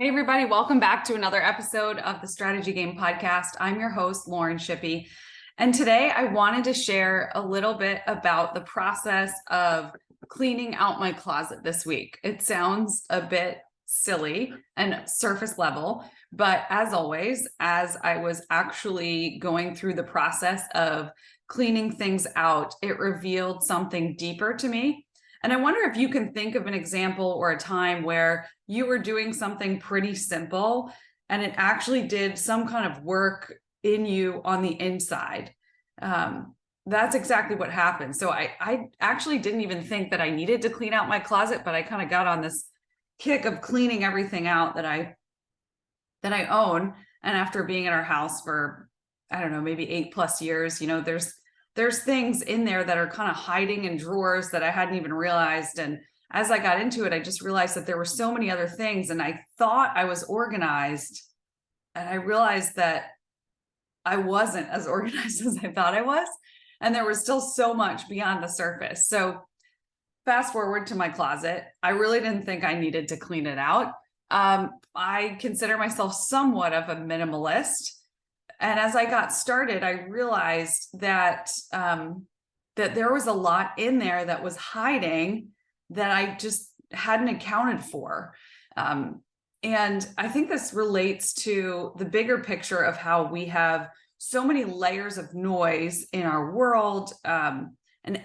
Hey, everybody, welcome back to another episode of the Strategy Game Podcast. I'm your host, Lauren Shippey. And today I wanted to share a little bit about the process of cleaning out my closet this week. It sounds a bit silly and surface level, but as always, as I was actually going through the process of cleaning things out, it revealed something deeper to me. And I wonder if you can think of an example or a time where you were doing something pretty simple and it actually did some kind of work in you on the inside. That's exactly what happened. So I actually didn't even think that I needed to clean out my closet, but I kind of got on this kick of cleaning everything out that I own. And after being in our house for, I don't know, maybe 8+ years, there's things in there that are kind of hiding in drawers that I hadn't even realized. And as I got into it, I just realized that there were so many other things, and I thought I was organized, and I realized that I wasn't as organized as I thought I was. And there was still so much beyond the surface. So fast forward to my closet. I really didn't think I needed to clean it out. I consider myself somewhat of a minimalist. And as I got started, I realized that that there was a lot in there that was hiding that I just hadn't accounted for. And I think this relates to the bigger picture of how we have so many layers of noise in our world, and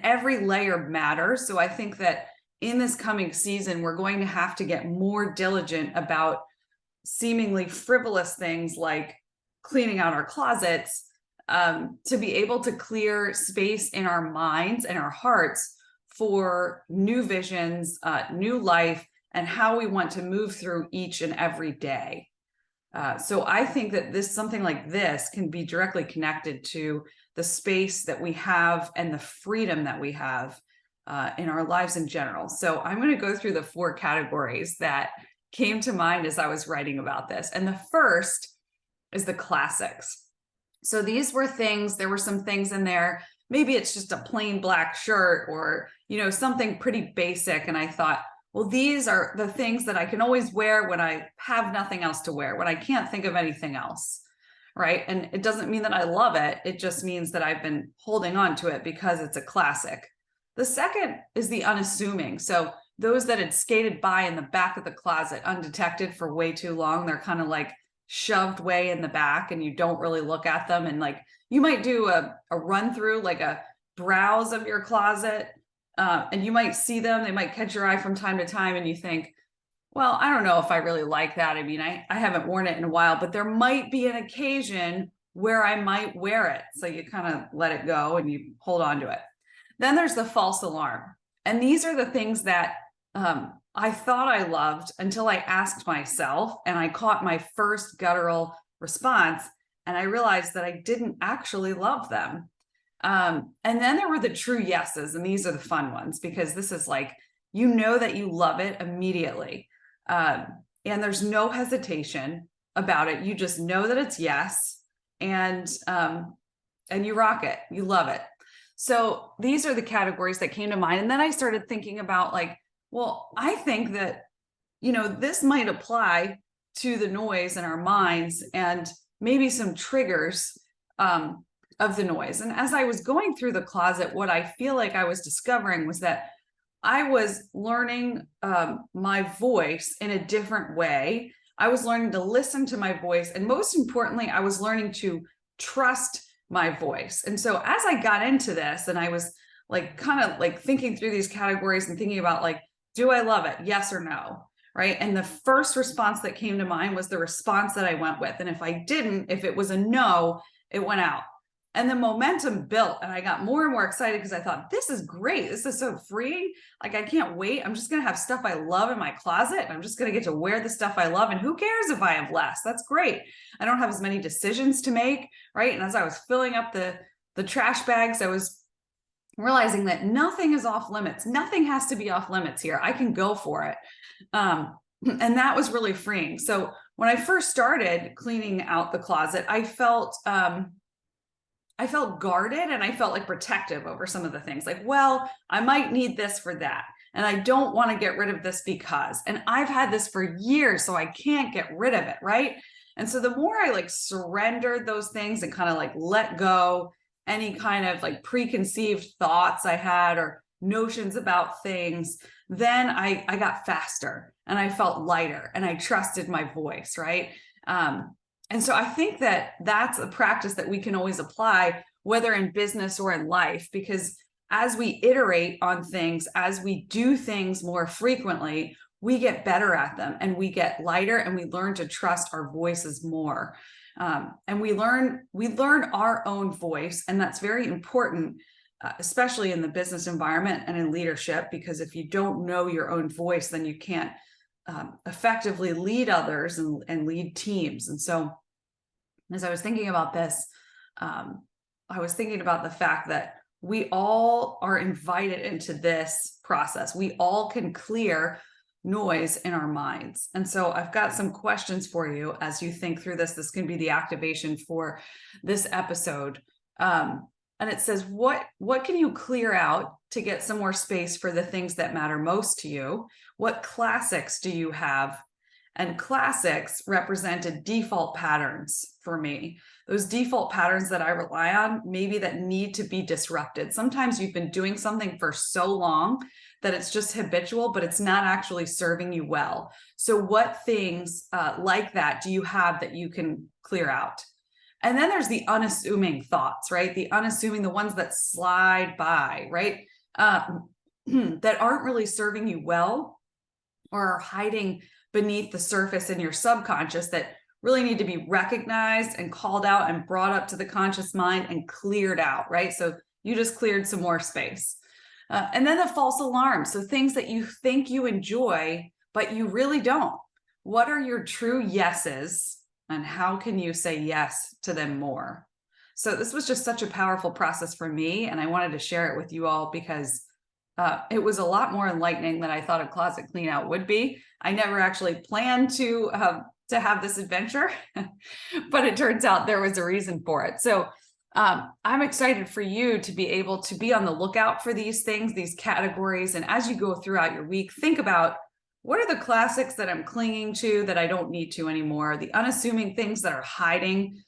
every layer matters. So I think that in this coming season, we're going to have to get more diligent about seemingly frivolous things like cleaning out our closets, to be able to clear space in our minds and our hearts for new visions, new life, and how we want to move through each and every day. So I think that something like this can be directly connected to the space that we have and the freedom that we have in our lives in general. So I'm going to go through the 4 categories that came to mind as I was writing about this. And the first is the classics. So these were things, there were some things in there, maybe it's just a plain black shirt or, something pretty basic. And I thought, well, these are the things that I can always wear when I have nothing else to wear, when I can't think of anything else, right? And it doesn't mean that I love it. It just means that I've been holding on to it because it's a classic. The second is the unassuming. So those that had skated by in the back of the closet undetected for way too long, they're kind of like shoved way in the back and you don't really look at them. And like you might do a run through, like a browse of your closet, and you might see them. They might catch your eye from time to time and you think, well, I don't know if I really like that. I mean, I haven't worn it in a while, but there might be an occasion where I might wear it. So you kind of let it go and you hold on to it. Then there's the false alarm. And these are the things that I thought I loved until I asked myself, and I caught my first guttural response, and I realized that I didn't actually love them. And then there were the true yeses, and these are the fun ones because this is like, that you love it immediately. And there's no hesitation about it. You just know that it's yes, and you rock it. You love it. So these are the categories that came to mind. And then I started thinking about like, well, I think that, this might apply to the noise in our minds and maybe some triggers of the noise. And as I was going through the closet, what I feel like I was discovering was that I was learning my voice in a different way. I was learning to listen to my voice. And most importantly, I was learning to trust my voice. And so as I got into this and I was like, kind of like thinking through these categories and thinking about like, do I love it? Yes or no? Right. And the first response that came to mind was the response that I went with. And if it was a no, it went out. And the momentum built and I got more and more excited because I thought, this is great. This is so freeing. Like, I can't wait. I'm just going to have stuff I love in my closet. And I'm just going to get to wear the stuff I love. And who cares if I have less? That's great. I don't have as many decisions to make. Right. And as I was filling up the trash bags, I was realizing that nothing is off limits. Nothing has to be off limits here. I can go for it. And that was really freeing. So when I first started cleaning out the closet, I felt guarded and I felt like protective over some of the things like, well, I might need this for that. And I don't want to get rid of this because, and I've had this for years, so I can't get rid of it, right? And so the more I like surrendered those things and kind of like let go any kind of like preconceived thoughts I had or notions about things, then I got faster and I felt lighter and I trusted my voice, right? And so I think that that's a practice that we can always apply, whether in business or in life, because as we iterate on things, as we do things more frequently, we get better at them and we get lighter and we learn to trust our voices more. And we learn our own voice. And that's very important, especially in the business environment and in leadership, because if you don't know your own voice, then you can't effectively lead others and lead teams. And so as I was thinking about this, I was thinking about the fact that we all are invited into this process. We all can clear noise in our minds. And so I've got some questions for you as you think through this. This can be the activation for this episode. And it says, what can you clear out to get some more space for the things that matter most to you? What classics do you have? And classics represented default patterns for me. Those default patterns that I rely on, maybe that need to be disrupted. Sometimes you've been doing something for so long that it's just habitual, but it's not actually serving you well. So what things like that do you have that you can clear out? And then there's the unassuming thoughts, right? The unassuming, the ones that slide by, right? That aren't really serving you well or are hiding beneath the surface in your subconscious that really need to be recognized and called out and brought up to the conscious mind and cleared out, right? So you just cleared some more space. And then the false alarms. So things that you think you enjoy, but you really don't. What are your true yeses and how can you say yes to them more? So this was just such a powerful process for me. And I wanted to share it with you all because it was a lot more enlightening than I thought a closet clean out would be. I never actually planned to have this adventure, but it turns out there was a reason for it. So I'm excited for you to be able to be on the lookout for these things, these categories. And as you go throughout your week, think about what are the classics that I'm clinging to that I don't need to anymore, the unassuming things that are hiding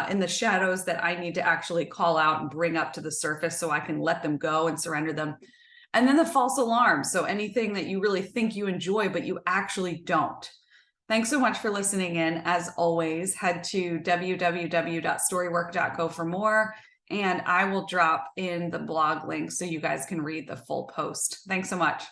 in the shadows that I need to actually call out and bring up to the surface so I can let them go and surrender them. And then the false alarms. So anything that you really think you enjoy, but you actually don't. Thanks so much for listening in. As always, head to www.storywork.co for more, and I will drop in the blog link so you guys can read the full post. Thanks so much.